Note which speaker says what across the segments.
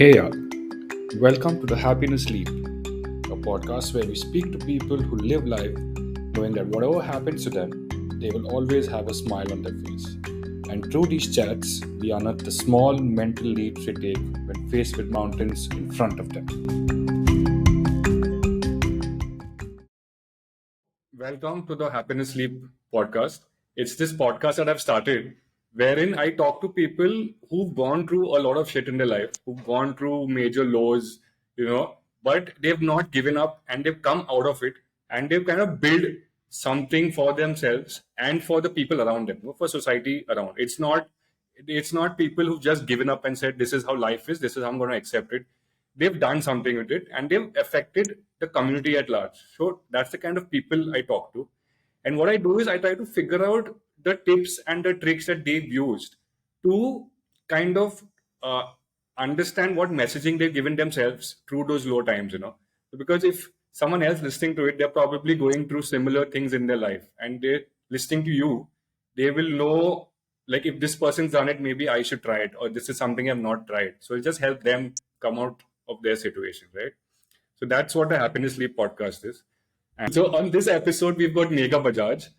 Speaker 1: Hey, welcome to the Happiness Leap, a podcast where we speak to people who live life knowing that whatever happens to them, they will always have a smile on their face. And through these chats, we unearth the small mental leaps we take when faced with mountains in front of them. Welcome to the Happiness Leap podcast. It's this podcast that I've started wherein I talk to people who've gone through a lot of shit in their life, who've gone through major lows, but they've not given up and they've come out of it and they've kind of built something for themselves and for the people around them, for society around. It's not people who've just given up and said, this is how life is, this is how I'm going to accept it. They've done something with it and they've affected the community at large. So that's the kind of people I talk to. And what I do is I try to figure out the tips and the tricks that they've used to kind of understand what messaging they've given themselves through those low times, Because if someone else listening to it, they're probably going through similar things in their life and they're listening to you, they will know, like, if this person's done it, maybe I should try it, or this is something I've not tried. So it just help them come out of their situation, right? So that's what the Happiness Leap podcast is. And so on this episode, we've got Megha Bajaj.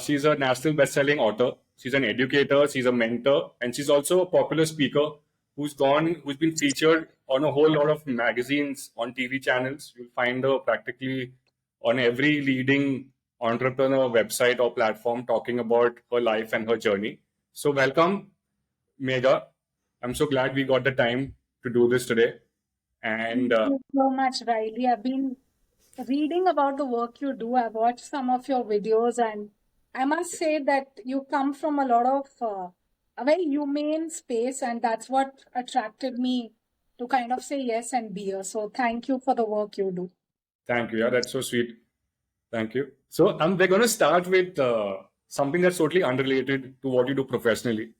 Speaker 1: She's a national best-selling author. She's an educator. She's a mentor, and she's also a popular speaker who's been featured on a whole lot of magazines, on TV channels. You'll find her practically on every leading entrepreneur website or platform talking about her life and her journey. So welcome, Megha. I'm so glad we got the time to do this today. And
Speaker 2: Thank you so much, Reilly. I've been reading about the work you do. I've watched some of your videos, and I must say that you come from a lot of a very humane space, and that's what attracted me to kind of say yes and be here. So, thank you for the work you do.
Speaker 1: thank you. Yeah, that's so sweet. Thank you. So we're going to start with something that's totally unrelated to what you do professionally.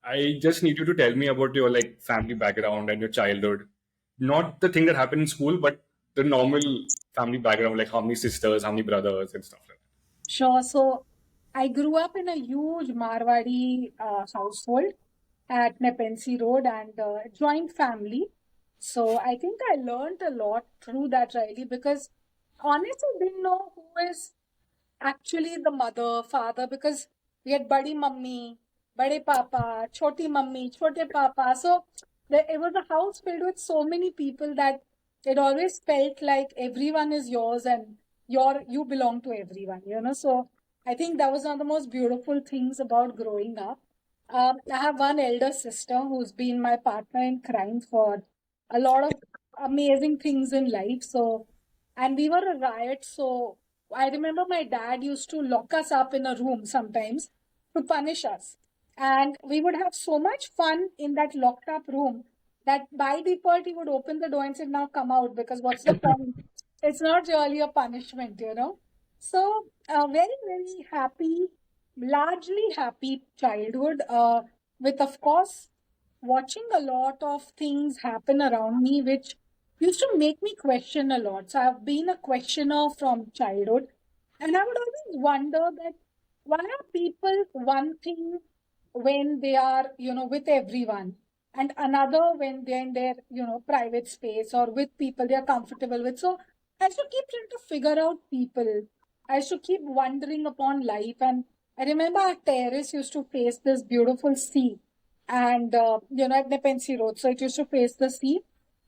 Speaker 1: I just need you to tell me about your family background and your childhood. Not the thing that happened in school, but the normal family background, like how many sisters, how many brothers, and stuff like
Speaker 2: Sure. So, I grew up in a huge Marwadi household at Nepensi Road and joint family. So I think I learned a lot through that, really, because honestly, I didn't know who is actually the mother, father, because we had Badi Mummy, Bade Papa, Choti Mummy, Chote Papa. So it was a house filled with so many people that it always felt like everyone is yours and you belong to everyone. So I think that was one of the most beautiful things about growing up. I have one elder sister who's been my partner in crime for a lot of amazing things in life. So, and we were a riot. So, I remember my dad used to lock us up in a room sometimes to punish us. And we would have so much fun in that locked up room that by default he would open the door and say, now come out, because what's the point? It's not really a punishment. So, very, very happy, largely happy childhood, with, of course, watching a lot of things happen around me, which used to make me question a lot. So I've been a questioner from childhood, and I would always wonder that why are people one thing when they are, with everyone, and another when they're in their, private space or with people they are comfortable with. So I used to keep trying to figure out people. I used to keep wondering upon life, and I remember our terrace used to face this beautiful sea and at Nepensi Road. So it used to face the sea,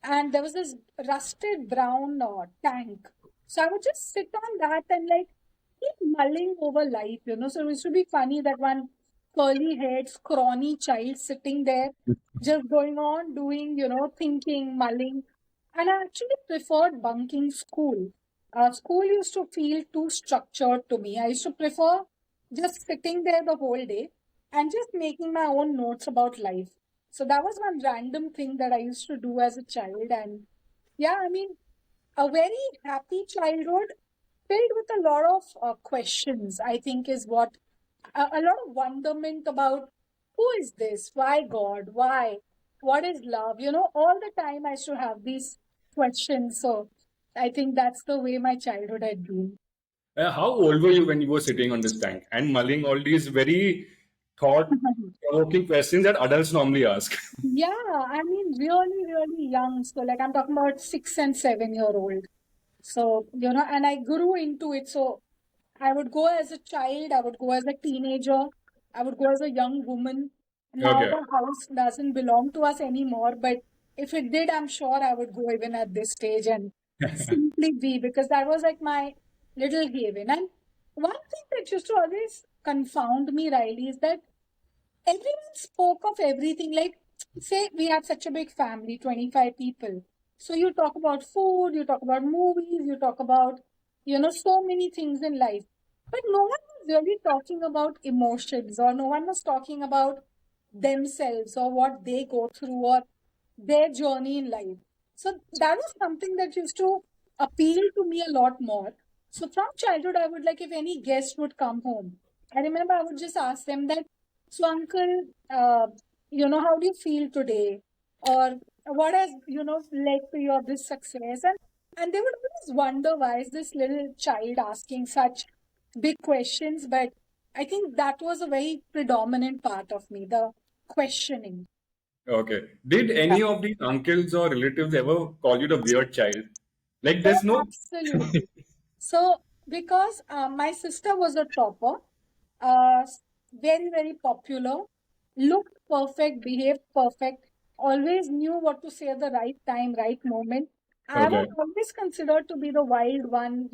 Speaker 2: and there was this rusted brown tank. So I would just sit on that and keep mulling over life. So it used to be funny that one curly haired, scrawny child sitting there, just going on doing, thinking, mulling. And I actually preferred bunking school. School used to feel too structured to me. I used to prefer just sitting there the whole day and just making my own notes about life. So that was one random thing that I used to do as a child. And yeah, I mean, a very happy childhood filled with a lot of questions, I think, is what a lot of wonderment about who is this? Why God? Why? What is love? All the time I used to have these questions. So I think that's the way my childhood had been.
Speaker 1: that. How old were you when you were sitting on this tank and mulling all these very thought-provoking questions that adults normally ask.
Speaker 2: Yeah, I mean, really, really young. So, like, I'm talking about 6 and 7 year old. So, and I grew into it. So, I would go as a child, I would go as a teenager, I would go as a young woman. Now
Speaker 1: Okay.
Speaker 2: the house doesn't belong to us anymore, but if it did, I'm sure I would go even at this stage and simply be, because that was like my little haven. And one thing that used to always confound me, Riley, is that everyone spoke of everything. Like, say, we have such a big family, 25 people. So you talk about food, you talk about movies, you talk about, so many things in life. But no one was really talking about emotions, or no one was talking about themselves or what they go through or their journey in life. So that was something that used to appeal to me a lot more. So from childhood, I would like, if any guest would come home, I remember I would just ask them that, so uncle, how do you feel today? Or what has, led to your this success? And they would always wonder, why is this little child asking such big questions? But I think that was a very predominant part of me, the questioning.
Speaker 1: Okay. Did any of these uncles or relatives ever call you the weird child? Like,
Speaker 2: Oh,
Speaker 1: there's no.
Speaker 2: absolutely. So, because my sister was a topper, uh, very, very popular, looked perfect, behaved perfect, always knew what to say at the right time, right moment. I was
Speaker 1: Okay.
Speaker 2: always considered to be the wild one.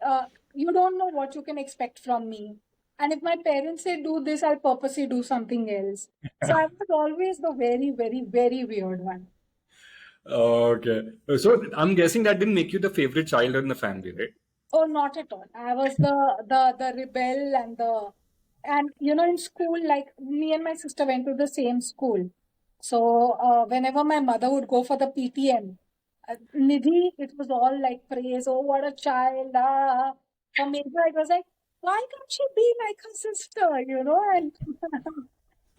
Speaker 2: Uh, you don't know what you can expect from me. And if my parents say do this, I'll purposely do something else. So I was always the very, very, very weird one.
Speaker 1: Okay. So I'm guessing that didn't make you the favorite child in the family, right?
Speaker 2: Oh, not at all. I was the rebel and in school, like me and my sister went to the same school. So whenever my mother would go for the PTM, Nidhi, it was all like praise. Oh, what a child! For Megha, it was like, why can't she be like her sister? And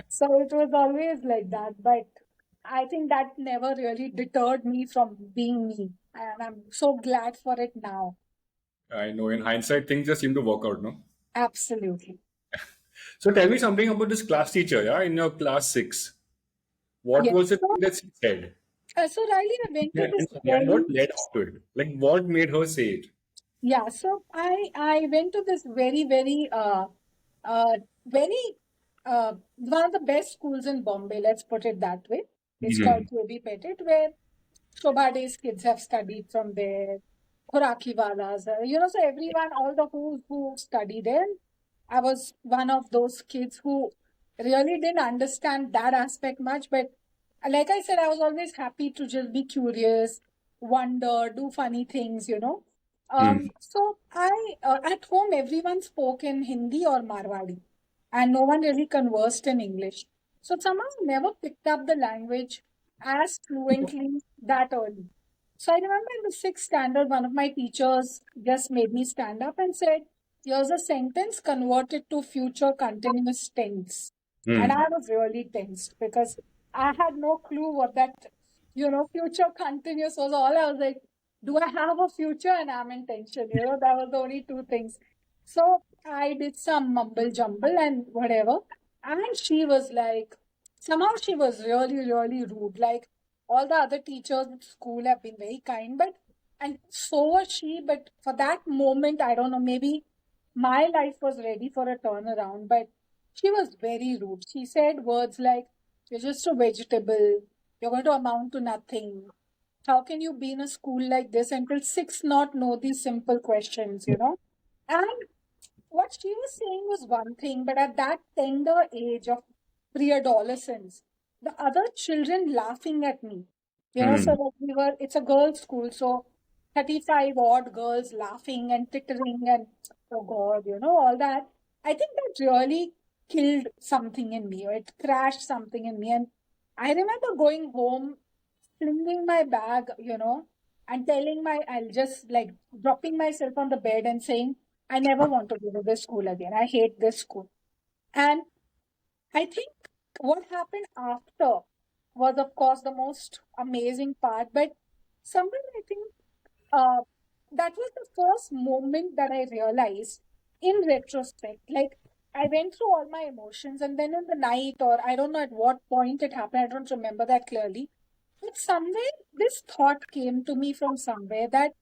Speaker 2: so it was always like that. But I think that never really deterred me from being me, and I'm so glad for it now.
Speaker 1: I know in hindsight things just seem to work out, no?
Speaker 2: Absolutely.
Speaker 1: So tell me something about this class teacher, yeah, in your class six. What
Speaker 2: Yes.
Speaker 1: was the
Speaker 2: So,
Speaker 1: thing that she said?
Speaker 2: Riley, I went to this
Speaker 1: And
Speaker 2: very,
Speaker 1: what led up to it? Like what made her say it?
Speaker 2: yeah. So I went to this uh very one of the best schools in Bombay. Let's put it that way. It's called
Speaker 1: Mhm.
Speaker 2: Joby Petit, where Shobha Day's kids have studied from there. Khuraki Walas, so everyone, all the who study there. I was one of those kids who really didn't understand that aspect much, but like I said, I was always happy to just be curious, wonder, do funny things.
Speaker 1: Mm.
Speaker 2: So I at home everyone spoke in Hindi or Marwadi, and no one really conversed in English. So somehow I never picked up the language as fluently that early. So I remember in the sixth standard, one of my teachers just made me stand up and said, here's a sentence converted to future continuous tense. And
Speaker 1: Mm.
Speaker 2: I was really tensed because I had no clue what that future continuous was. All I was like, do I have a future? And I'm in tension. That was the only two things. So I did some mumble jumble and whatever. And she was like, somehow she was really, really rude. Like, all the other teachers at school have been very kind, and so was she. But for that moment, I don't know, maybe my life was ready for a turnaround, but she was very rude. She said words like, you're just a vegetable, you're going to amount to nothing. How can you be in a school like this until six not know these simple questions? And what she was saying was one thing, but at that tender age of pre-adolescence, the other children laughing at me. So
Speaker 1: Mm.
Speaker 2: like it's a girls' school, so 35 odd girls laughing and tittering and oh God, all that. I think that really killed something in me, or it crashed something in me. And I remember going home, flinging my bag, and I'll just like dropping myself on the bed and saying, I never want to go to this school again. I hate this school. And I think what happened after was, of course, the most amazing part. But somewhere I think uh, that was the first moment that I realized in retrospect. Like, I went through all my emotions, and then in the night, or I don't know at what point it happened, I don't remember that clearly. But somewhere, this thought came to me from somewhere that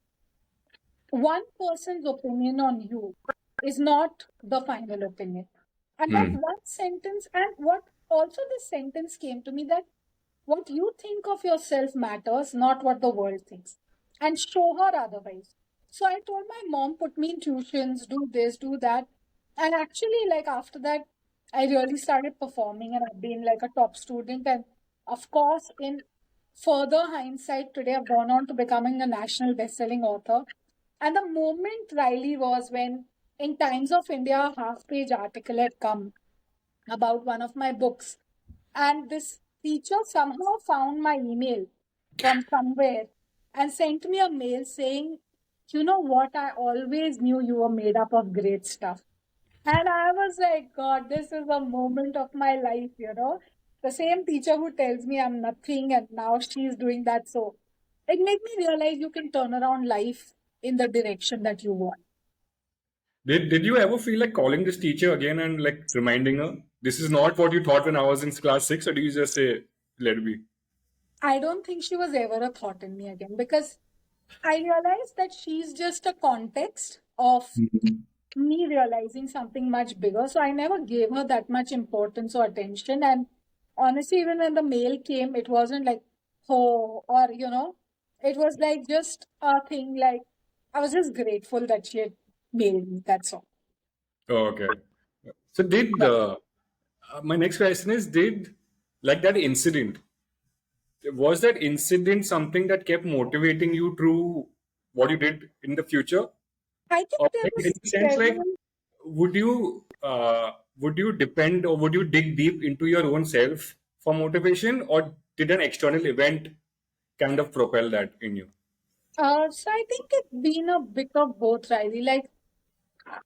Speaker 2: one person's opinion on you is not the final opinion. And that
Speaker 1: Hmm.
Speaker 2: one sentence, and what also this sentence came to me, that what you think of yourself matters, not what the world thinks. And show her otherwise. So I told my mom, put me in tuitions, do this, do that. And actually, like after that, I really started performing and I've been like a top student. And of course, in further hindsight, today I've gone on to becoming a national best-selling author. And the moment Riley was when in Times of India, a half-page article had come about one of my books. And this teacher somehow found my email from somewhere and sent me a mail saying, you know what, I always knew you were made up of great stuff. And I was like, God, this is a moment of my life. The same teacher who tells me I'm nothing and now she's doing that. So it made me realize you can turn around life in the direction that you want.
Speaker 1: Did you ever feel like calling this teacher again and like reminding her this is not what you thought when I was in class six, or do you just say let it be?
Speaker 2: I don't think she was ever a thought in me again because I realized that she's just a context of
Speaker 1: Mhm.
Speaker 2: me realizing something much bigger. So I never gave her that much importance or attention. And honestly, even when the mail came, it wasn't like, oh, or, it was like just a thing like, I was just grateful that she had mailed me. That's all.
Speaker 1: Oh, okay. So did my next question is, did like that incident, was that incident something that kept motivating you through what you did in the future?
Speaker 2: I think
Speaker 1: Or
Speaker 2: there
Speaker 1: like, in
Speaker 2: was
Speaker 1: the sense like,
Speaker 2: several.
Speaker 1: would you depend or would you dig deep into your own self for motivation, or did an external event kind of propel that in you?
Speaker 2: So I think it's been a bit of both, Riley. Like,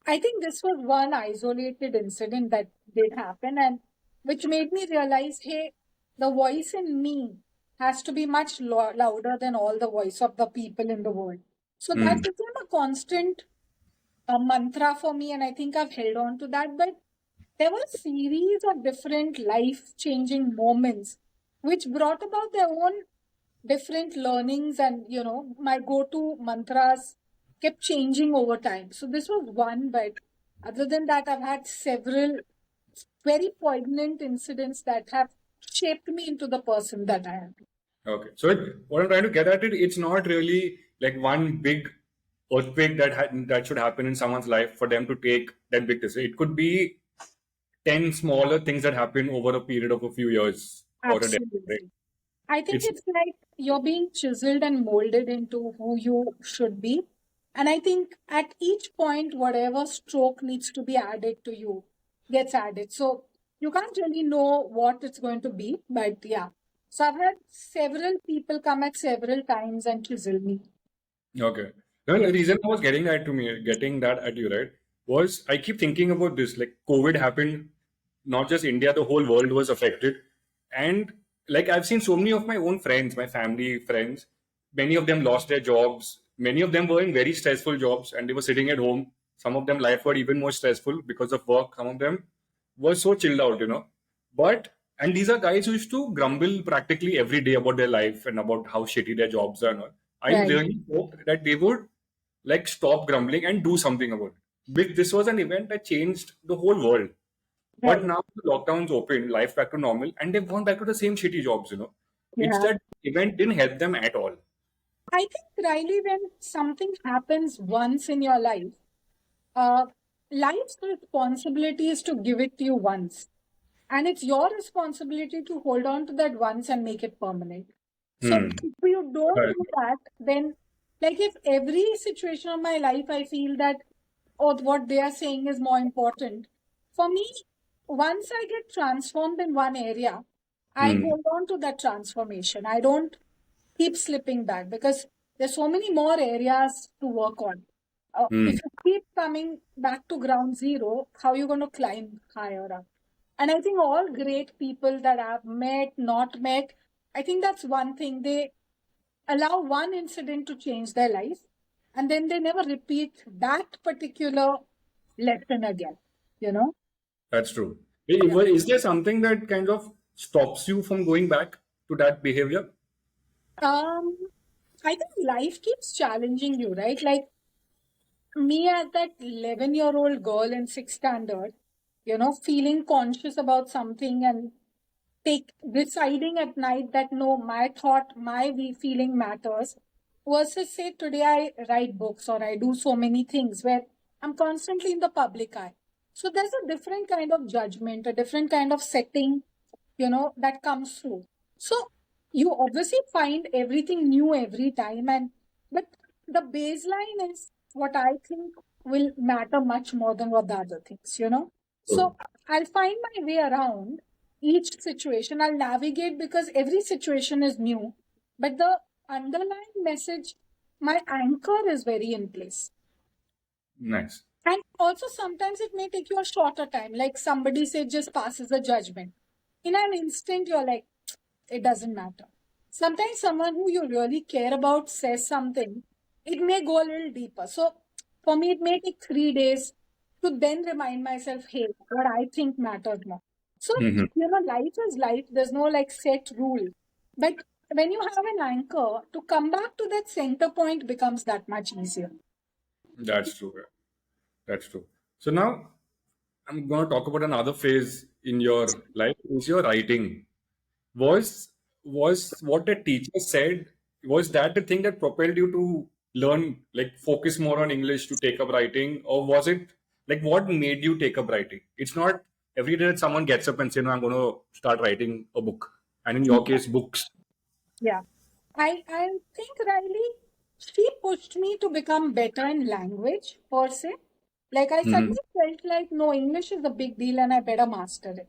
Speaker 2: I think this was one isolated incident that did happen, and which made me realize, hey, the voice in me has to be much louder than all the voice of the people in the world. So that
Speaker 1: Hmm.
Speaker 2: became a constant mantra for me, and I think I've held on to that. But there were a series of different life-changing moments which brought about their own different learnings, and my go-to mantras kept changing over time. So this was one, but other than that, I've had several very poignant incidents that have shaped me into the person that I am.
Speaker 1: Okay. So what I'm trying to get at it, it's not really like one big earthquake that should happen in someone's life for them to take that big decision. It could be 10 smaller things that happen over a period of a few years or a decade, right?
Speaker 2: Absolutely. I think
Speaker 1: It's
Speaker 2: it's like you're being chiseled and molded into who you should be. And I think at each point, whatever stroke needs to be added to you gets added. So you can't really know what it's going to be, but yeah. So I've had several people come at several times and chisel me.
Speaker 1: okay. Well, the
Speaker 2: Yes.
Speaker 1: reason I was getting that at you, right, was I keep thinking about this. Like COVID happened, not just India, the whole world was affected. And like I've seen so many of my own friends, my family friends, many of them lost their jobs. Many of them were in very stressful jobs and they were sitting at home. Some of them life were even more stressful because of work. Some of them were so chilled out. But and these are guys who used to grumble practically every day about their life and about how shitty their jobs are and all. I
Speaker 2: Right.
Speaker 1: really hoped that they would like stop grumbling and do something about it. This was an event that changed the whole world. But
Speaker 2: Right.
Speaker 1: now the lockdown's open, life back to normal, and they've gone back to the same shitty jobs. It's
Speaker 2: Yeah.
Speaker 1: that event didn't help them at all.
Speaker 2: I think, Riley, when something happens once in your life, uh, life's responsibility is to give it to you once. And it's your responsibility to hold on to that once and make it permanent. So
Speaker 1: Hmm.
Speaker 2: if you don't
Speaker 1: Right.
Speaker 2: do that, then like if every situation of my life I feel that what they are saying is more important, for me, once I get transformed in one area, I
Speaker 1: Hmm.
Speaker 2: hold on to that transformation. I don't keep slipping back because there's so many more areas to work on.
Speaker 1: Hmm.
Speaker 2: If you keep coming back to ground zero, how are you going to climb higher up? And I think all great people that I've met, not met, I think that's one thing. They allow one incident to change their life and then they never repeat that particular lesson again, you know?
Speaker 1: That's true.
Speaker 2: Yeah.
Speaker 1: Is there something that kind of stops you from going back to that behavior?
Speaker 2: Um, I think life keeps challenging you, right? Like me as that 11-year-old girl in sixth standard, feeling conscious about something and take deciding at night that no, my thought, my feeling matters, versus say today I write books or I do so many things where I'm constantly in the public eye. So there's a different kind of judgment, a different kind of setting, that comes through. So you obviously find everything new every time, and but the baseline is what I think will matter much more than what the other things.
Speaker 1: True.
Speaker 2: So I'll find my way around each situation. I'll navigate because every situation is new, but the underlying message, my anchor is very in place.
Speaker 1: Nice.
Speaker 2: And also, sometimes it may take you a shorter time. Like somebody say, just passes a judgment. In an instant, you're like, it doesn't matter. Sometimes someone who you really care about says something, it may go a little deeper. So for me, it may take 3 days to then remind myself, hey, what I think matters more. So,
Speaker 1: Hmm.
Speaker 2: life is life. There's no like set rule. But when you have an anchor, to come back to that center point becomes that much easier.
Speaker 1: That's true. That's true. So now I'm going to talk about another phase in your life. Is your writing? Was was what a teacher said? Was that the thing that propelled you to learn, like focus more on English to take up writing, or was it like what made you take up writing? It's not every day that someone gets up and say, "No, I'm going to start writing a book." And in your case, books.
Speaker 2: Yeah. I think Riley, she pushed me to become better in language per se. Like I
Speaker 1: Hmm.
Speaker 2: suddenly felt like no, English is a big deal and I better master it.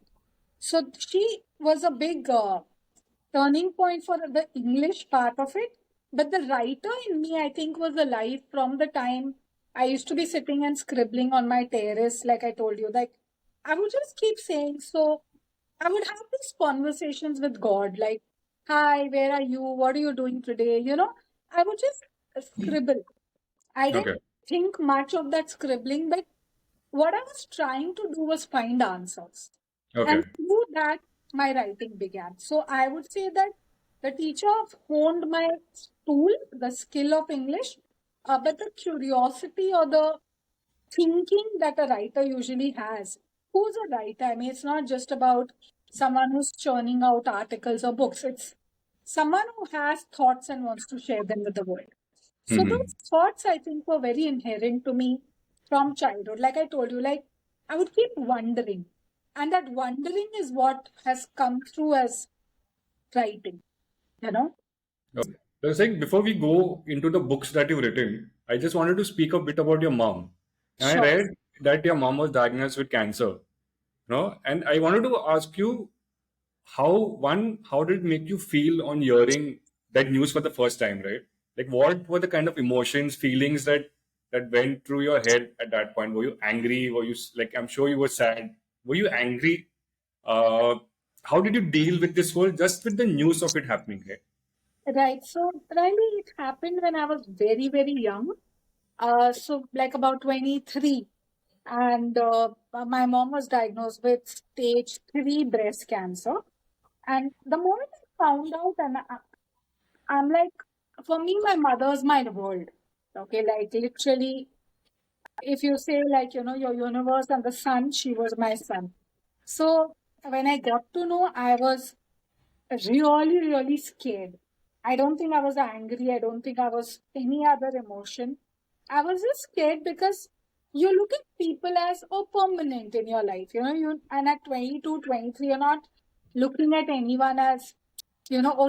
Speaker 2: So she was a big turning point for the English part of it. But the writer in me, I think, was alive from the time I used to be sitting and scribbling on my terrace, like I told you. Like I would just keep saying, so I would have these conversations with God, like, hi, where are you? What are you doing today? I would just scribble. I didn't
Speaker 1: Okay.
Speaker 2: think much of that scribbling, but what I was trying to do was find answers. And
Speaker 1: Okay.
Speaker 2: through that, my writing began. So I would say that the teacher honed my tool, the skill of English, but the curiosity or the thinking that a writer usually has. Who's a writer? I mean, it's not just about someone who's churning out articles or books. It's someone who has thoughts and wants to share them with the world. So
Speaker 1: Hmm.
Speaker 2: those thoughts, I think, were very inherent to me from childhood. Like I told you, like I would keep wondering. And that wondering is what has come through as writing, you know?
Speaker 1: Okay. So I was saying before we go into the books that you've written, I just wanted to speak a bit about your mom. And I
Speaker 2: Sure.
Speaker 1: read that your mom was diagnosed with cancer. No, and I wanted to ask you how did it make you feel on hearing that news for the first time, right? Like what were the kind of emotions, feelings that went through your head at that point? Were you angry? Were you like I'm sure you were sad. Were you angry? Uh, how did you deal with this whole just with the news of it happening, right?
Speaker 2: Right. So, really, it happened when I was very, very young. So like about 23. And my mom was diagnosed with stage 3 breast cancer. And the moment I found out, and I'm like, for me, my mother's my world. Okay, like literally, if you say like, your universe and the sun, she was my sun. So when I got to know, I was really, really scared. I don't think I was angry. I don't think I was any other emotion. I was just scared because you look at people as permanent in your life. And at 22, 23, you're not looking at anyone as,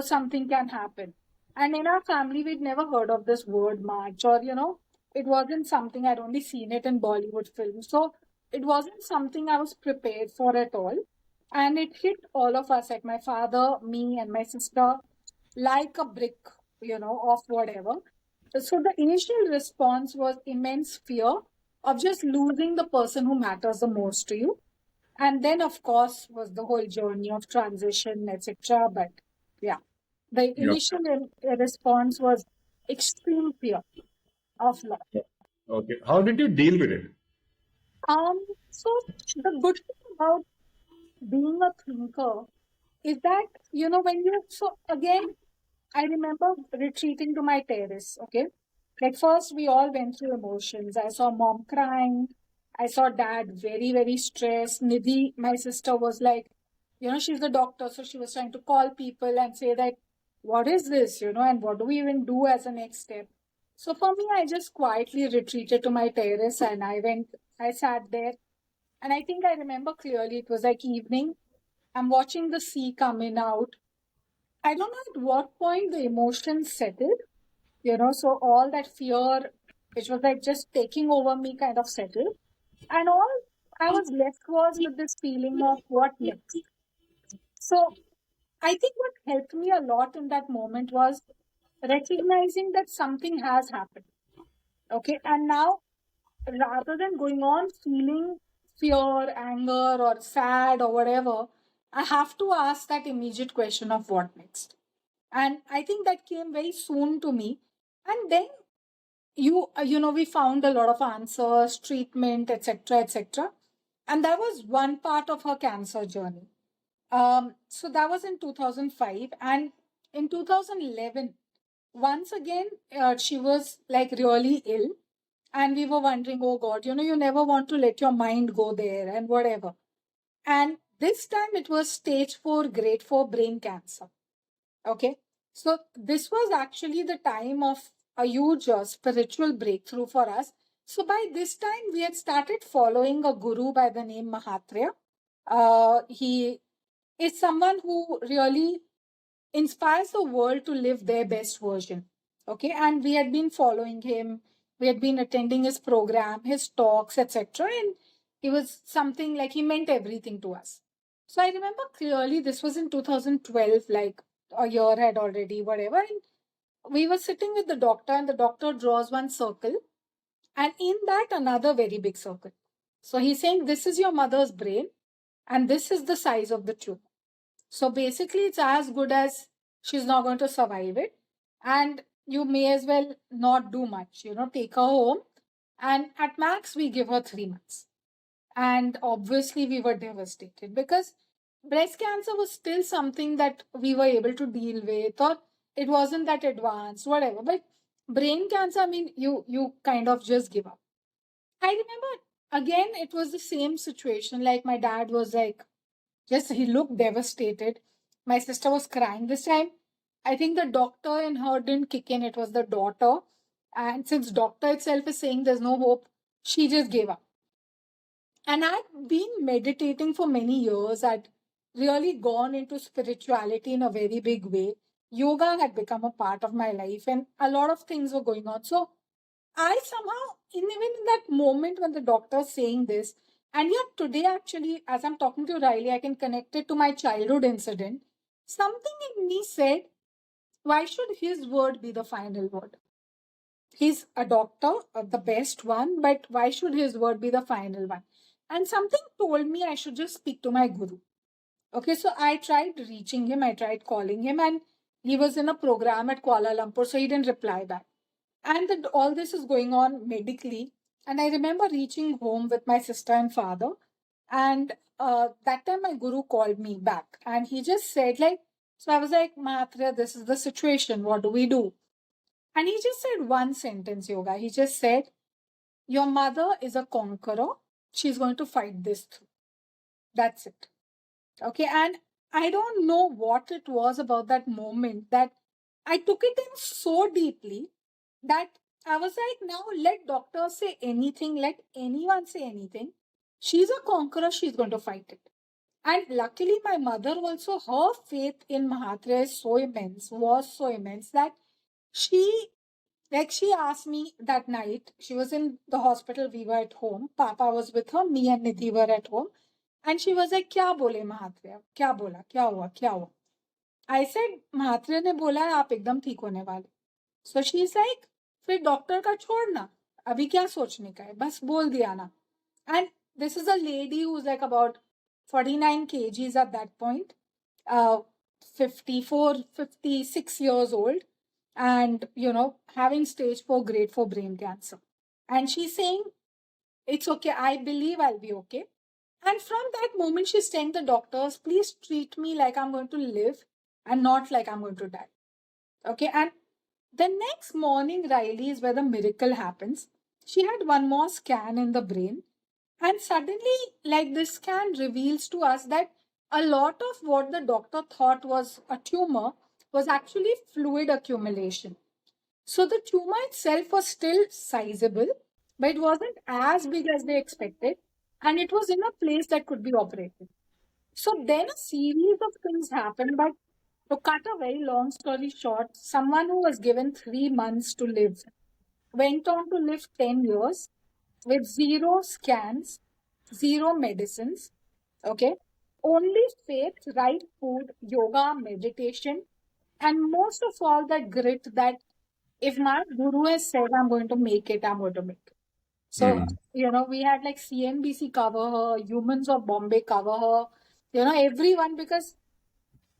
Speaker 2: something can happen. And in our family, we'd never heard of this word much, or, it wasn't something I'd only seen it in Bollywood films. So it wasn't something I was prepared for at all. And it hit all of us, like my father, me, and my sister, like a brick, of whatever. So the initial response was immense fear of just losing the person who matters the most to you. And then, of course, was the whole journey of transition, etc. But yeah, the
Speaker 1: Yeah.
Speaker 2: initial response was extreme fear of loss.
Speaker 1: Okay. How did you deal with it?
Speaker 2: So the good thing about being a thinker is that, when you, so again, I remember retreating to my terrace, okay? Like, first, we all went through emotions. I saw mom crying. I saw dad very, very stressed. Nidhi, my sister, was like, she's the doctor. So she was trying to call people and say that, what is this, and what do we even do as a next step? So for me, I just quietly retreated to my terrace and I sat there. And I think I remember clearly it was like evening. I'm watching the sea coming out. I don't know at what point the emotions settled, so all that fear, which was like just taking over me, kind of settled. And all I was left was with this feeling of what next. So I think what helped me a lot in that moment was recognizing that something has happened. Okay. And now, rather than going on feeling fear, anger, or sad, or whatever, I have to ask that immediate question of what next. And I think that came very soon to me. And then we found a lot of answers, treatment, etc., etc. And that was one part of her cancer journey. So that was in 2005. And in 2011, once again, she was like really ill. And we were wondering, oh God, you never want to let your mind go there and whatever. And this time it was stage 4, grade 4 brain cancer. Okay. So this was actually the time of a huge spiritual breakthrough for us. So by this time, we had started following a guru by the name Mahatria. He is someone who really inspires the world to live their best version. Okay. And we had been following him. We had been attending his program, his talks, etc. And he was something like he meant everything to us. So I remember clearly this was in 2012, like a year had already, whatever. And we were sitting with the doctor, and the doctor draws one circle, and in that, another very big circle. So he's saying, this is your mother's brain, and this is the size of the tumor. So basically, it's as good as she's not going to survive it. And you may as well not do much, take her home. And at max, we give her 3 months. And obviously, we were devastated because breast cancer was still something that we were able to deal with, or it wasn't that advanced, whatever. But brain cancer, I mean, you kind of just give up. I remember again, it was the same situation. Like my dad was like, just he looked devastated. My sister was crying this time. I think the doctor in her didn't kick in. It was the daughter. And since doctor itself is saying there's no hope, she just gave up. And I'd been meditating for many years. I'd really gone into spirituality in a very big way. Yoga had become a part of my life, and a lot of things were going on. So I somehow, even in that moment when the doctor's saying this, and yet today, actually, as I'm talking to Riley, I can connect it to my childhood incident. Something in me said, why should his word be the final word? He's a doctor, the best one, but why should his word be the final one? And something told me I should just speak to my guru. Okay, so I tried reaching him, I tried calling him, and he was in a program at Kuala Lumpur, so he didn't reply back. And all this is going on medically. And I remember reaching home with my sister and father. And that time my guru called me back and he just said, like, so I was like, Mahatria, this is the situation. What do we do? And he just said one sentence, Yoga. He just said, your mother is a conqueror. She's going to fight this through. That's it. Okay. And I don't know what it was about that moment that I took it in so deeply that I was like, now let doctors say anything, let anyone say anything. She's a conqueror, she's going to fight it. And luckily, my mother also, her faith in Mahatria is so immense, was so immense that she, like, she asked me that night, she was in the hospital, we were at home, Papa was with her, me and Nidhi were at home. And she was like, क्या बोले महात्र्य क्या बोला क्या हुआ क्या हुआ I said, महात्र्य ने बोला है आप एकदम ठीक होने वाले. So she's like, फिर डॉक्टर का छोड़ना अभी क्या सोचने का है बस बोल दिया ना. And this is a lady who's like about 49 kgs at that point, 54, 56 years old, and having stage 4, grade 4 brain cancer. And she's saying, it's okay, I believe I'll be okay. And from that moment, she's telling the doctors, please treat me like I'm going to live and not like I'm going to die. Okay. And the next morning, Riley is where the miracle happens. She had one more scan in the brain. And suddenly, like this scan reveals to us that a lot of what the doctor thought was a tumor was actually fluid accumulation. So the tumor itself was still sizable, but it wasn't as big as they expected. And it was in a place that could be operated. So then a series of things happened. But to cut a very long story short, someone who was given 3 months to live went on to live 10 years with zero scans, zero medicines, okay? Only faith, right food, yoga, meditation, and most of all, that grit that if my guru has said I'm going to make it, I'm going to make it. So,
Speaker 1: Hmm.
Speaker 2: we had like CNBC cover her, Humans of Bombay cover her, everyone, because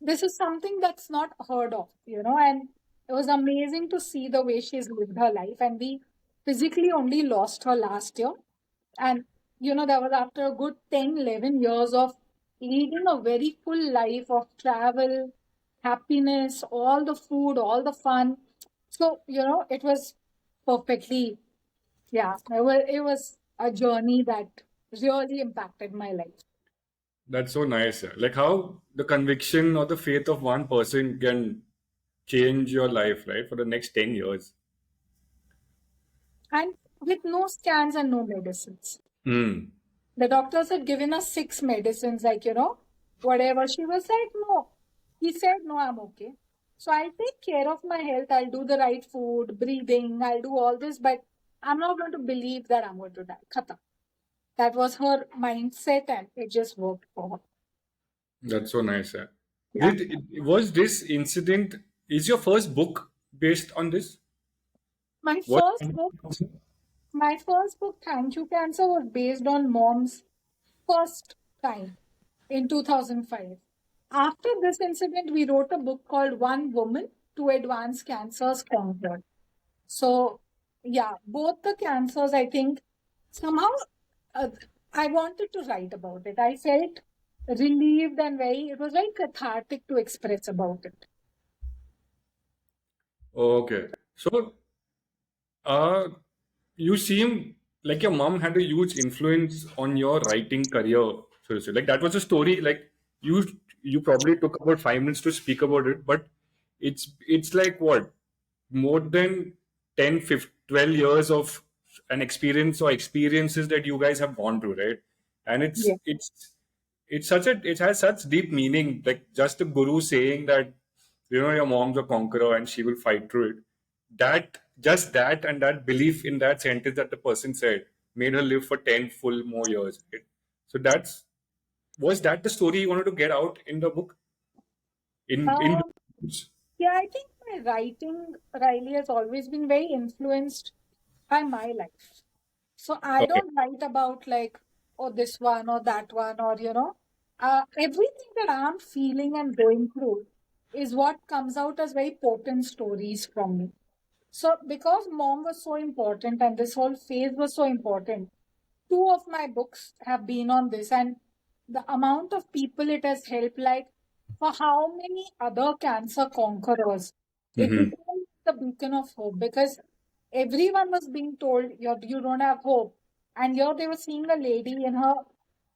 Speaker 2: this is something that's not heard of, and it was amazing to see the way she's lived her life. And we physically only lost her last year. And, that was after a good 10, 11 years of leading a very full life of travel, happiness, all the food, all the fun. So, it was perfectly, yeah, it was a journey that really impacted my life.
Speaker 1: That's so nice. Yeah. Like how the conviction or the faith of one person can change your life, right, for the next 10 years.
Speaker 2: And with no scans and no medicines.
Speaker 1: Hmm.
Speaker 2: The doctors had given us six medicines, like, whatever. She was like, no. He said, no, I'm okay. So I'll take care of my health. I'll do the right food, breathing. I'll do all this, but I'm not going to believe that I'm going to die. Khatam. That was her mindset, and it just worked for her.
Speaker 1: That's so nice. Yeah.
Speaker 2: Yeah.
Speaker 1: Was this incident, is your first book based on this?
Speaker 2: My
Speaker 1: What?
Speaker 2: first book, my first book, Thank You Cancer, was based on mom's first time in 2005. After this incident, we wrote a book called One Woman, Two Advanced Cancers Conquered. So, yeah, both the cancers, I think, somehow uh, I wanted to write about it. I felt relieved and it was very cathartic to express about it.
Speaker 1: Okay. So, uh, you seem like your mom had a huge influence on your writing career. So to say. Like that was a story. Like you, you probably took about 5 minutes to speak about it, but it's like what, more than 10, 15, 12 years of an experience or experiences that you guys have gone through, right? And
Speaker 2: Yeah.
Speaker 1: it's such a, it has such deep meaning. Like just a guru saying that, your mom's a conqueror and she will fight through it. That, just that, and that belief in that sentence that the person said made her live for 10 full more years, right? So that's, was that the story you wanted to get out in the book, in
Speaker 2: Um, yeah, I think my writing, Riley, has always been very influenced by my life. So I
Speaker 1: okay.
Speaker 2: don't write about like, oh, this one or that one, or, everything that I'm feeling and going through is what comes out as very potent stories from me. So because mom was so important and this whole phase was so important, two of my books have been on this, and the amount of people it has helped, like for how many other cancer conquerors, it
Speaker 1: Hmm.
Speaker 2: became the beacon of hope, because everyone was being told you don't have hope. And here they were seeing a lady in her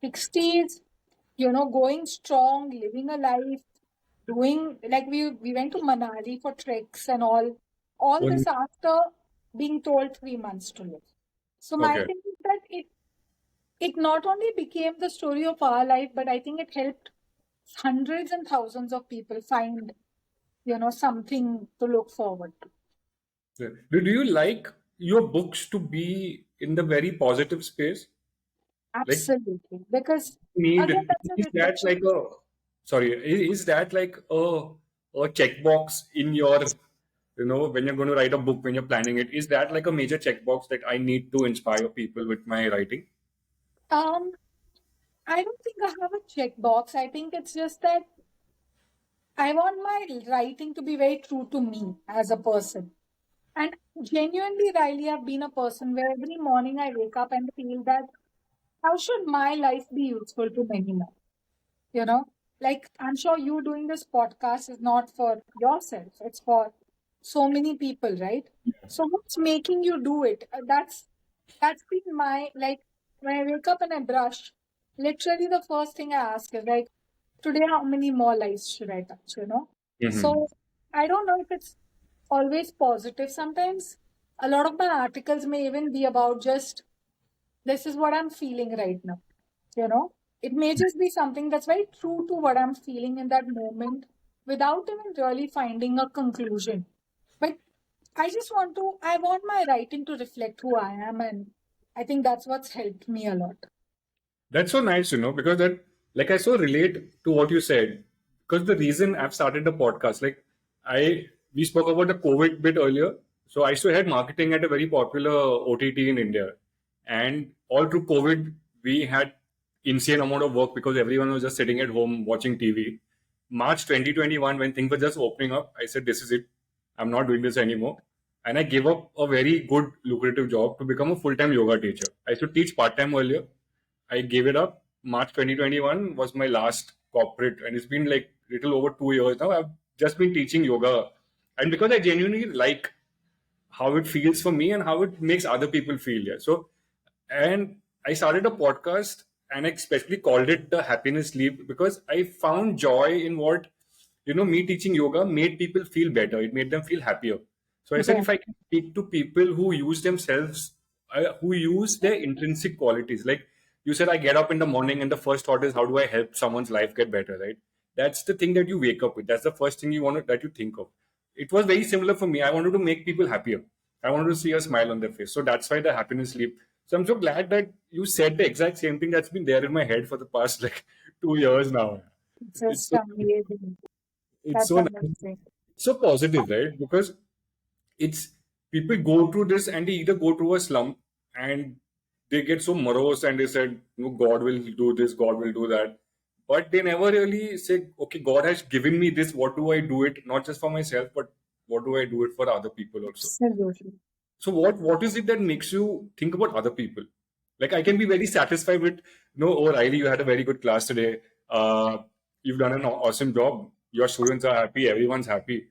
Speaker 2: 60s, going strong, living a life, doing like we went to Manali for treks and all this after being told 3 months to live. So my
Speaker 1: Okay.
Speaker 2: thing is that it not only became the story of our life, but I think it helped hundreds and thousands of people find, something to look forward to.
Speaker 1: Yeah. Do you like your books to be in the very positive space? Like,
Speaker 2: Absolutely. Because
Speaker 1: need,
Speaker 2: again, that's a
Speaker 1: is that
Speaker 2: reflection.
Speaker 1: like a, sorry, is that like a checkbox in your, when you're going to write a book, when you're planning it, is that like a major checkbox that I need to inspire people with my writing?
Speaker 2: Um, I don't think I have a checkbox. I think it's just that I want my writing to be very true to me as a person. And genuinely, Riley, I've been a person where every morning I wake up and feel that how should my life be useful to many more? You know, like I'm sure you doing this podcast is not for yourself, it's for so many people, right? So what's making you do it? That's been my, like, when I wake up and I brush, literally the first thing I ask is like, today how many more lives should I touch,
Speaker 1: Hmm.
Speaker 2: So I don't know if it's always positive. Sometimes a lot of my articles may even be about just, this is what I'm feeling right now, you know it may just be something that's very true to what I'm feeling in that moment, without even really finding a conclusion. But I want my writing to reflect who I am, and I think that's what's helped me a lot.
Speaker 1: That's so nice, because that, like, I so relate to what you said. Because the reason I've started the podcast, like, we spoke about the COVID bit earlier. So I used to head marketing at a very popular OTT in India, and all through COVID, we had insane amount of work because everyone was just sitting at home watching TV. March 2021, when things were just opening up, I said, "This is it. I'm not doing this anymore." And I gave up a very good, lucrative job to become a full-time yoga teacher. I used to teach part-time earlier. I gave it up. March 2021 was my last corporate, and it's been like little over 2 years now. I've just been teaching yoga, and because I genuinely like how it feels for me and how it makes other people feel. Yeah. So, and I started a podcast, and I especially called it the Happiness Leap because I found joy in what, me teaching yoga made people feel better. It made them feel happier. So I said,
Speaker 2: Yeah.
Speaker 1: if I can speak to people who use themselves, who use their intrinsic qualities, like you said, I get up in the morning and the first thought is, how do I help someone's life get better, right? That's the thing that you wake up with. That's the first thing that you think of. It was very similar for me. I wanted to make people happier. I wanted to see a smile on their face. So that's why the happiness leap. So I'm so glad that you said the exact same thing that's been there in my head for the past like 2 years now.
Speaker 2: It's
Speaker 1: It's
Speaker 2: just
Speaker 1: so,
Speaker 2: amazing.
Speaker 1: it's
Speaker 2: That's
Speaker 1: so nice,
Speaker 2: amazing.
Speaker 1: so positive, right? Because it's people go through this and they either go through a slump and they get so morose and they said, God will do this, God will do that. But they never really say, okay, God has given me this. What do I do it? Not just for myself, but what do I do it for other people also?
Speaker 2: Absolutely.
Speaker 1: So what is it that makes you think about other people? Like I can be very satisfied with, oh Riley, you had a very good class today. You've done an awesome job. Your students are happy. Everyone's happy.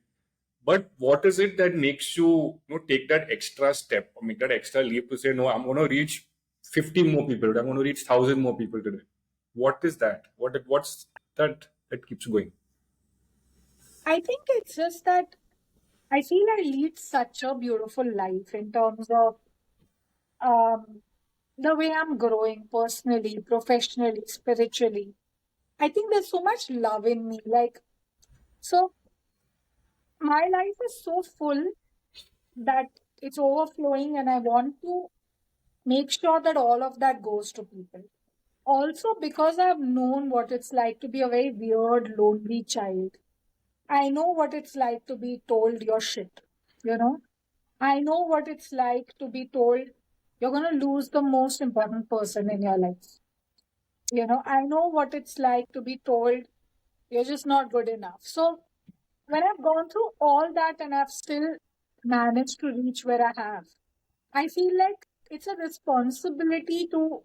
Speaker 1: But what is it that makes you, take that extra step or make that extra leap to say, no, I'm going to reach 50 more people. I'm going to reach 1,000 more people today. What is that? What's that keeps you going?
Speaker 2: I think it's just that I feel I lead such a beautiful life in terms of um, the way I'm growing personally, professionally, spiritually. I think there's so much love in me. So my life is so full that it's overflowing, and I want to make sure that all of that goes to people. Also, because I've known what it's like to be a very weird, lonely child, I know what it's like to be told you're shit. You know, I know what it's like to be told you're going to lose the most important person in your life. I know what it's like to be told you're just not good enough. So, when I've gone through all that and I've still managed to reach where I have, I feel like it's a responsibility to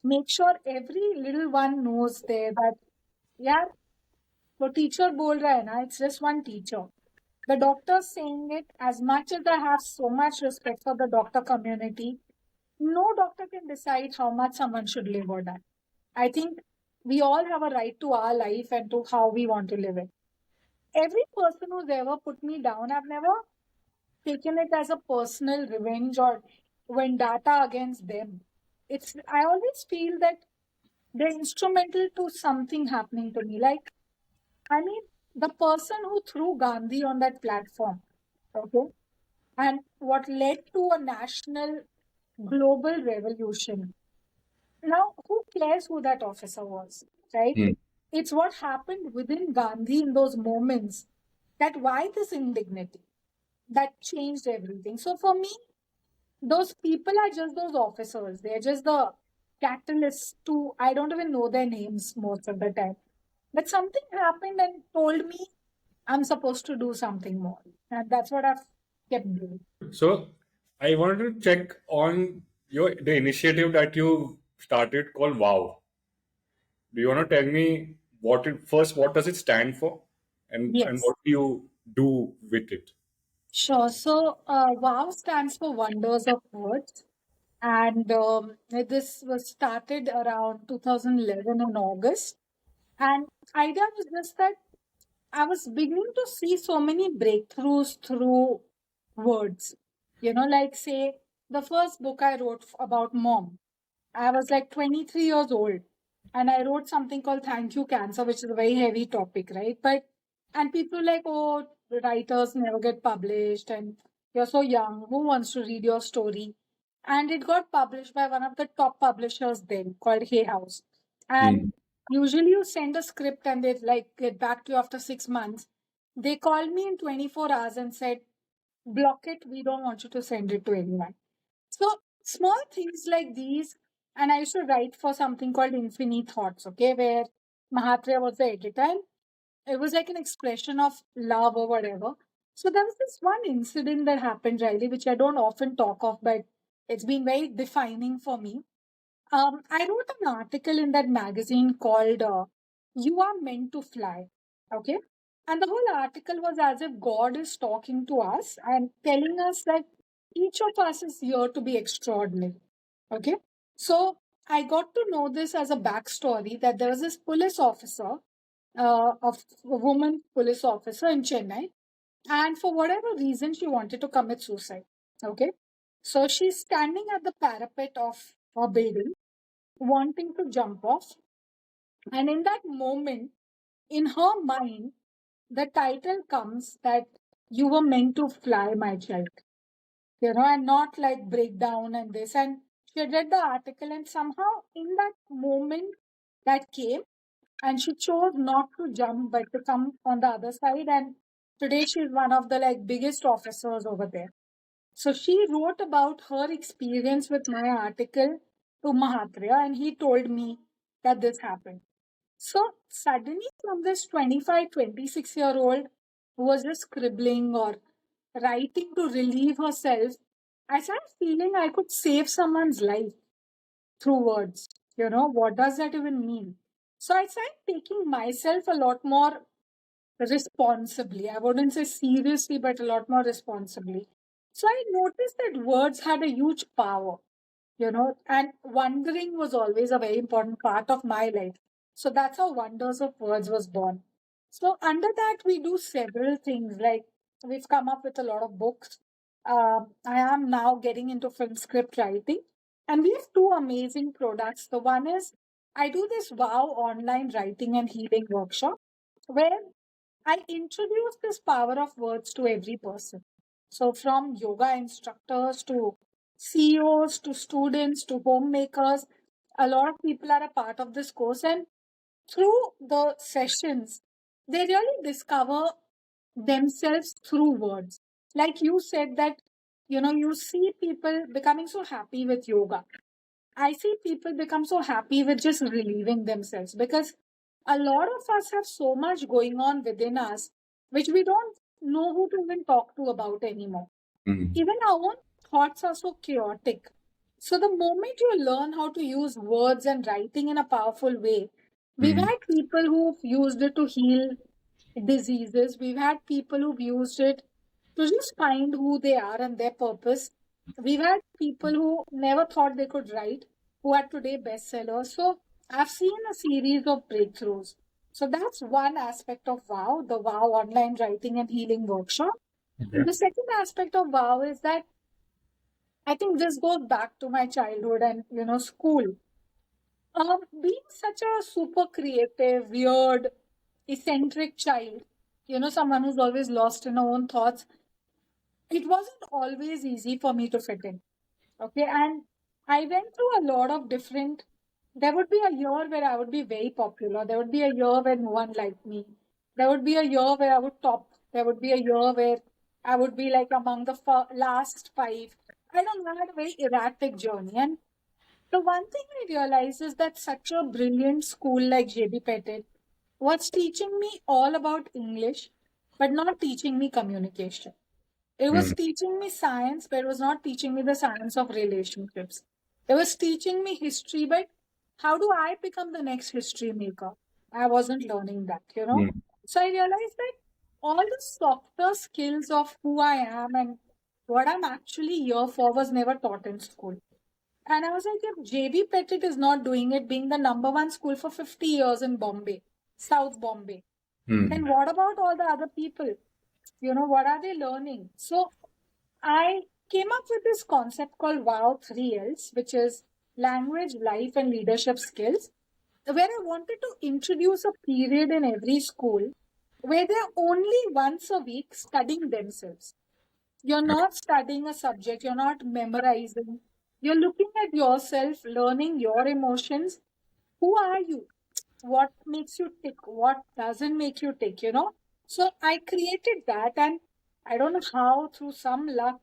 Speaker 2: make sure every little one knows there that, yeah, वो teacher बोल रहा है ना, it's just one teacher. The doctor saying it, as much as I have so much respect for the doctor community, no doctor can decide how much someone should live or die. I think we all have a right to our life and to how we want to live it. Every person who's ever put me down, I've never taken it as a personal revenge or vendetta against them. I always feel that they're instrumental to something happening to me. Like, I mean, the person who threw Gandhi on that platform, okay, and what led to a national global revolution. Now, who cares who that officer was, right?
Speaker 1: Hmm.
Speaker 2: It's what happened within Gandhi in those moments, that why this indignity that changed everything. So for me, those people are just those officers. They're just the catalysts to, I don't even know their names most of the time. But something happened and told me I'm supposed to do something more. And that's what I've kept doing.
Speaker 1: So I wanted to check on the initiative that you started called Wow. Do you want to tell me what does it stand for, and
Speaker 2: Yes.
Speaker 1: what do you do with it?
Speaker 2: Sure. So, WOW stands for Wonders of Words. And this was started around 2011 in August. And idea was just that I was beginning to see so many breakthroughs through words. Like say the first book I wrote about mom. I was like 23 years old and I wrote something called Thank You Cancer, which is a very heavy topic, right? And people like, oh, writers never get published and you're so young. Who wants to read your story? And it got published by one of the top publishers then called Hay House. And
Speaker 1: Mm.
Speaker 2: usually you send a script and they like get back to you after 6 months. They called me in 24 hours and said, block it. We don't want you to send it to anyone. So small things like these, and I used to write for something called Infinite Thoughts, okay, where Mahatria was the editor. And it was like an expression of love or whatever. So there was this one incident that happened, Riley, which I don't often talk of, but it's been very defining for me. I wrote an article in that magazine called You Are Meant to Fly. Okay. And the whole article was as if God is talking to us and telling us that each of us is here to be extraordinary. Okay. So I got to know this as a backstory that there was this police officer, of a woman police officer in Chennai, and for whatever reason, she wanted to commit suicide. Okay. So she's standing at the parapet of a building wanting to jump off. And in that moment, in her mind, the title comes that you were meant to fly, my child, and not like break down and this. And she had read the article, and somehow in that moment that came, and she chose not to jump but to come on the other side. And today she's one of the like biggest officers over there. So she wrote about her experience with my article to Mahatria, and he told me that this happened. So suddenly, from this 25, 26 year old who was just scribbling or writing to relieve herself, I started feeling I could save someone's life through words. What does that even mean? So I started taking myself a lot more responsibly. I wouldn't say seriously, but a lot more responsibly. So I noticed that words had a huge power, and wondering was always a very important part of my life. So that's how Wonders of Words was born. So under that, we do several things like we've come up with a lot of books. I am now getting into film script writing, and we have two amazing products. The one is I do this Wow online writing and healing workshop where I introduce this power of words to every person. So, from yoga instructors to CEOs to students to homemakers, a lot of people are a part of this course. And through the sessions, they really discover themselves through words. Like you said, that you see people becoming so happy with yoga. I see people become so happy with just relieving themselves because a lot of us have so much going on within us which we don't know who to even talk to about anymore.
Speaker 1: Mm.
Speaker 2: Even our own thoughts are so chaotic. So, the moment you learn how to use words and writing in a powerful way, we've
Speaker 1: Mm.
Speaker 2: had people who've used it to heal diseases, we've had people who've used it to just find who they are and their purpose. We've had people who never thought they could write, who are today bestsellers. So, I've seen a series of breakthroughs. So, that's one aspect of WOW, the WOW online writing and healing workshop.
Speaker 1: Okay.
Speaker 2: The second aspect of WOW is that I think this goes back to my childhood and school. Being such a super creative, weird, eccentric child, someone who's always lost in her own thoughts, it wasn't always easy for me to fit in. Okay, and I went through a lot of different. There would be a year where I would be very popular. There would be a year where no one liked me. There would be a year where I would top. There would be a year where I would be like among the last five. I don't know, I had a very erratic journey. And the one thing I realized is that such a brilliant school like JB Petit was teaching me all about English, but not teaching me communication. It was
Speaker 1: Mm.
Speaker 2: teaching me science, but it was not teaching me the science of relationships. It was teaching me history, but how do I become the next history maker? I wasn't learning that.
Speaker 1: Mm.
Speaker 2: So I realized that all the softer skills of who I am and what I'm actually here for was never taught in school. And I was like, if JB Petit is not doing it, being the number one school for 50 years in Bombay, South Bombay, then
Speaker 1: Mm.
Speaker 2: what about all the other people? What are they learning? So I came up with this concept called WOW 3Ls, which is language, life, and leadership skills, where I wanted to introduce a period in every school where they're only once a week studying themselves. You're
Speaker 1: Okay.
Speaker 2: not studying a subject, you're not memorizing, you're looking at yourself, learning your emotions. Who are you? What makes you tick? What doesn't make you tick? So I created that, and I don't know how, through some luck,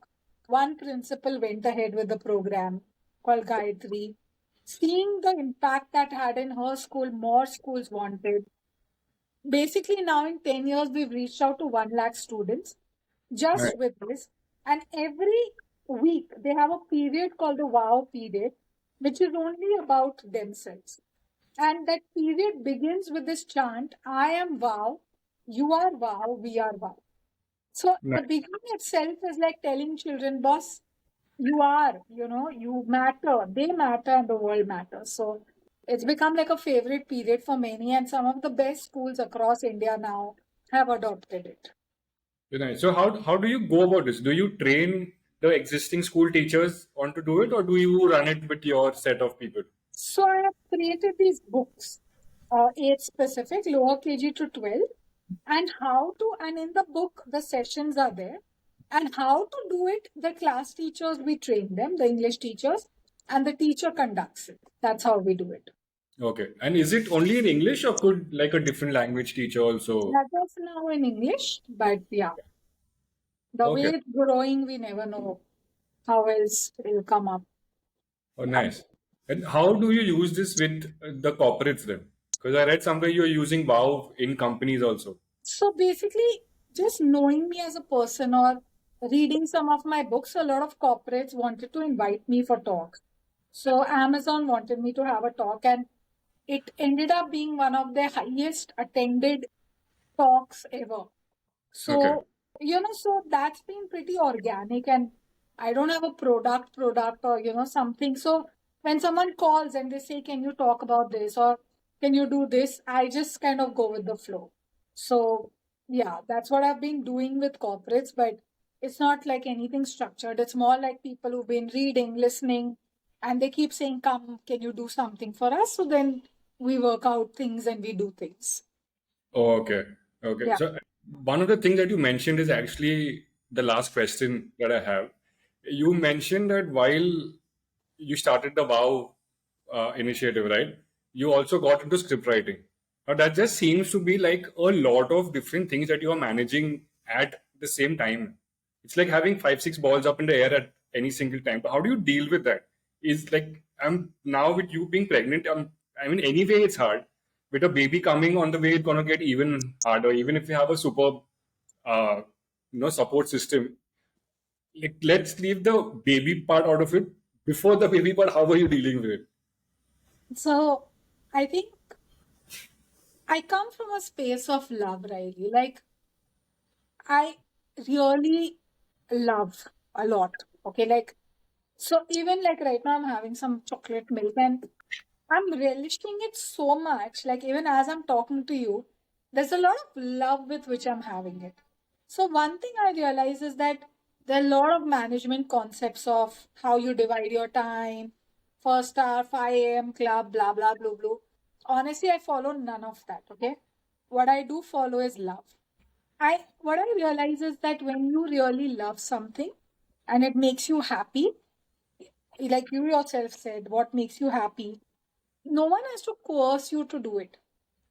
Speaker 2: one principal went ahead with the program called Gayatri. Seeing the impact that had in her school, more schools wanted. Basically, now in 10 years, we've reached out to 1 lakh students
Speaker 1: Right.
Speaker 2: just with this. And every week, they have a period called the WOW period, which is only about themselves. And that period begins with this chant, I am wow, you are wow, we are wow. So the
Speaker 1: Right.
Speaker 2: beginning itself is like telling children, boss, you are, you matter, they matter, and the world matters. So it's become like a favorite period for many, and some of the best schools across India now have adopted it.
Speaker 1: Very nice. So how do you go about this? Do you train the existing school teachers on to do it, or do you run it with your set of people?
Speaker 2: So I have created these books, age specific, lower KG to 12, and how to, and in the book, the sessions are there. And how to do it, the class teachers, we train them, the English teachers, and the teacher conducts it. That's how we do it.
Speaker 1: Okay. And is it only in English, or could like a different language teacher also?
Speaker 2: That is now in English, but yeah, the way
Speaker 1: Okay.
Speaker 2: it's growing, we never know how else it will come up.
Speaker 1: Oh, nice. And how do you use this with the corporates then? Because I read somewhere you're using WoW in companies also.
Speaker 2: So basically, just knowing me as a person or reading some of my books, a lot of corporates wanted to invite me for talks. So Amazon wanted me to have a talk, and it ended up being one of their highest attended talks ever.
Speaker 1: Okay.
Speaker 2: So that's been pretty organic, and I don't have a product or, something. So when someone calls and they say, can you talk about this or can you do this? I just kind of go with the flow. So yeah, that's what I've been doing with corporates, but it's not like anything structured. It's more like people who've been reading, listening, and they keep saying, come, can you do something for us? So then we work out things and we do things.
Speaker 1: Oh, okay. Okay.
Speaker 2: Yeah.
Speaker 1: So one of the things that you mentioned is actually the last question that I have. You mentioned that while you started the WoW initiative, right? You also got into script writing. Now that just seems to be like a lot of different things that you are managing at the same time. It's like having five, six balls up in the air at any single time. But how do you deal with that? Is like I'm now with you being pregnant. I mean, anyway, it's hard. With a baby coming on the way, it's gonna get even harder. Even if you have a super, uh, support system, like let's leave the baby part out of it. Before the baby part, how are you dealing with it?
Speaker 2: So I think I come from a space of love, Riley. Like, I really love a lot. Okay, like, so even like right now, I'm having some chocolate milk and I'm relishing it so much. Like, even as I'm talking to you, there's a lot of love with which I'm having it. So, one thing I realize is that there are a lot of management concepts of how you divide your time, first hour, 5 a.m. club, blah, blah, blah, blah. Honestly, I follow none of that. Okay. What I do follow is love. What I realize is that when you really love something and it makes you happy, like you yourself said, what makes you happy, no one has to coerce you to do it.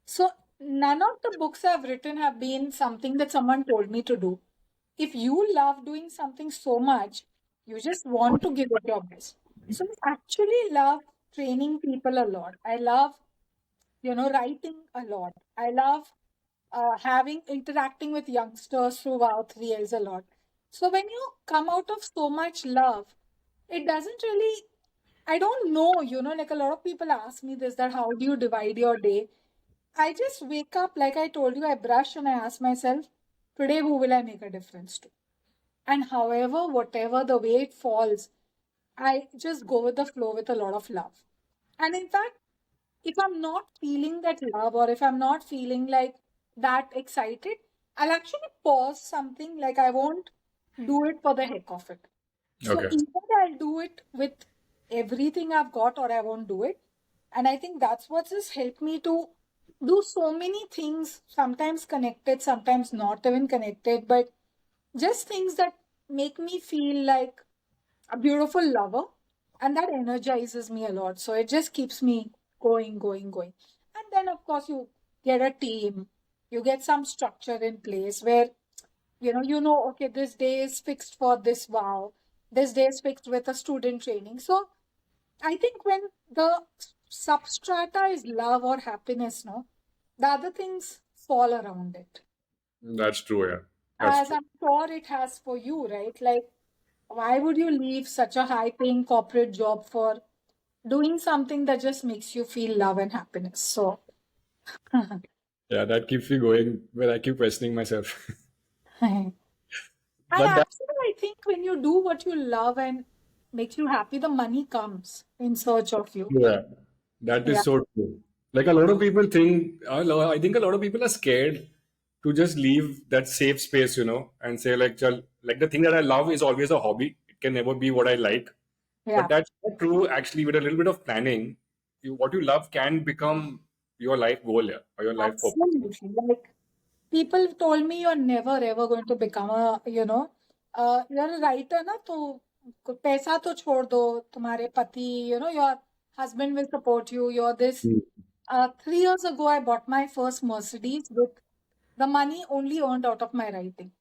Speaker 2: So none of the books I've written have been something that someone told me to do. If you love doing something so much, you just want to give it your best. So I actually love training people a lot. I love, writing a lot. I love having interacting with youngsters throughout 3 years a lot. So when you come out of so much love, it doesn't really I don't know, like a lot of people ask me this, that how do you divide your day? I just wake up, like I told you, I brush and I ask myself, today who will I make a difference to? And however, whatever the way it falls, I just go with the flow with a lot of love. And in fact, if I'm not feeling that love or if I'm not feeling like that excited, I'll actually pause something, like I won't do it for the heck of it. So
Speaker 1: Okay.
Speaker 2: either I'll do it with everything I've got or I won't do it. And I think that's what just helped me to do so many things, sometimes connected, sometimes not even connected, but just things that make me feel like a beautiful lover, and that energizes me a lot. So it just keeps me going, going, going. And then, of course, you get a team, you get some structure in place where okay, this day is fixed for this wow, this day is fixed with a student training. So I think when the substrata is love or happiness, no, the other things fall around it.
Speaker 1: That's true. Yeah. That's
Speaker 2: As
Speaker 1: true.
Speaker 2: I'm sure it has for you, right? Like, why would you leave such a high paying corporate job for doing something that just makes you feel love and happiness? So, and
Speaker 1: Yeah, that keeps me going when I keep questioning myself. But that,
Speaker 2: actually, I think when you do what you love and makes you happy, the money comes in search of you.
Speaker 1: yeah, that
Speaker 2: Yeah,
Speaker 1: is so true. Like a lot of people think, I think a lot of people are scared to just leave that safe space, and say like, "Chal, like the thing that I love is always a hobby. It can never be what I like." But
Speaker 2: yeah,
Speaker 1: that's not true. Actually, with a little bit of planning, what you love can become your life goal, yeah, or your life purpose.
Speaker 2: absolutely. Like, people told me you're never ever going to become a, you're a writer, na, तो पैसा तो छोड़ दो, तुम्हारे पति, your husband will support you, you're this.
Speaker 1: Hmm.
Speaker 2: 3 years ago, I bought my first Mercedes with the money only earned out of my writing.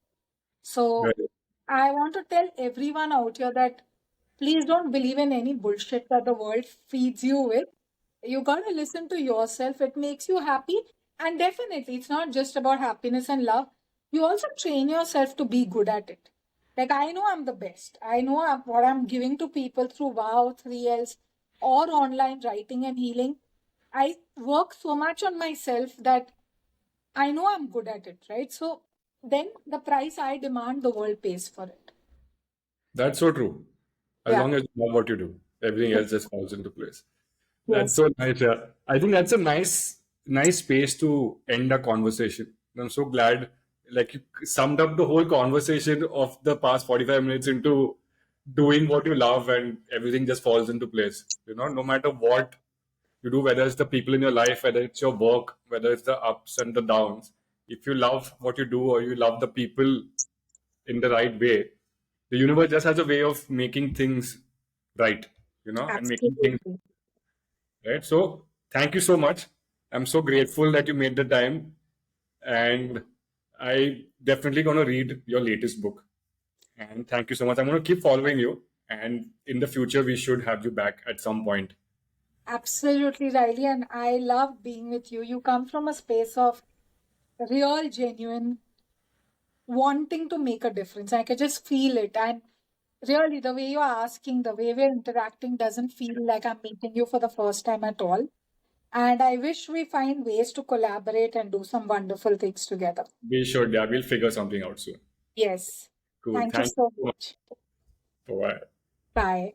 Speaker 2: So
Speaker 1: Right.
Speaker 2: I want to tell everyone out here that please don't believe in any bullshit that the world feeds you with. You got to listen to yourself. It makes you happy. And definitely, it's not just about happiness and love. You also train yourself to be good at it. Like, I know I'm the best. I know what I'm giving to people through Wow, 3Ls, or online writing and healing. I work so much on myself that I know I'm good at it, right? So then the price I demand, the world pays for it.
Speaker 1: That's so true. As
Speaker 2: Yeah.
Speaker 1: long as you love what you do, everything else just falls into place. That's
Speaker 2: Yes.
Speaker 1: so nice. Yeah. I think that's a nice space to end a conversation. I'm so glad, like you summed up the whole conversation of the past 45 minutes into doing what you love and everything just falls into place. No matter what you do, whether it's the people in your life, whether it's your work, whether it's the ups and the downs, if you love what you do or you love the people in the right way, the universe just has a way of making things right, and making things
Speaker 2: Absolutely.
Speaker 1: right. So thank you so much. I'm so grateful that you made the time, and I definitely gonna read your latest book. And thank you so much. I'm gonna keep following you, and in the future we should have you back at some point.
Speaker 2: Absolutely, Riley. And I love being with you. You come from a space of real, genuine wanting to make a difference. I can just feel it. And really, the way you're asking, the way we're interacting doesn't feel like I'm meeting you for the first time at all. And I wish we find ways to collaborate and do some wonderful things together.
Speaker 1: We should, yeah, we'll figure something out soon.
Speaker 2: Yes.
Speaker 1: Cool.
Speaker 2: Thank you
Speaker 1: Thank
Speaker 2: so
Speaker 1: you so
Speaker 2: much.
Speaker 1: much. Bye.
Speaker 2: Bye.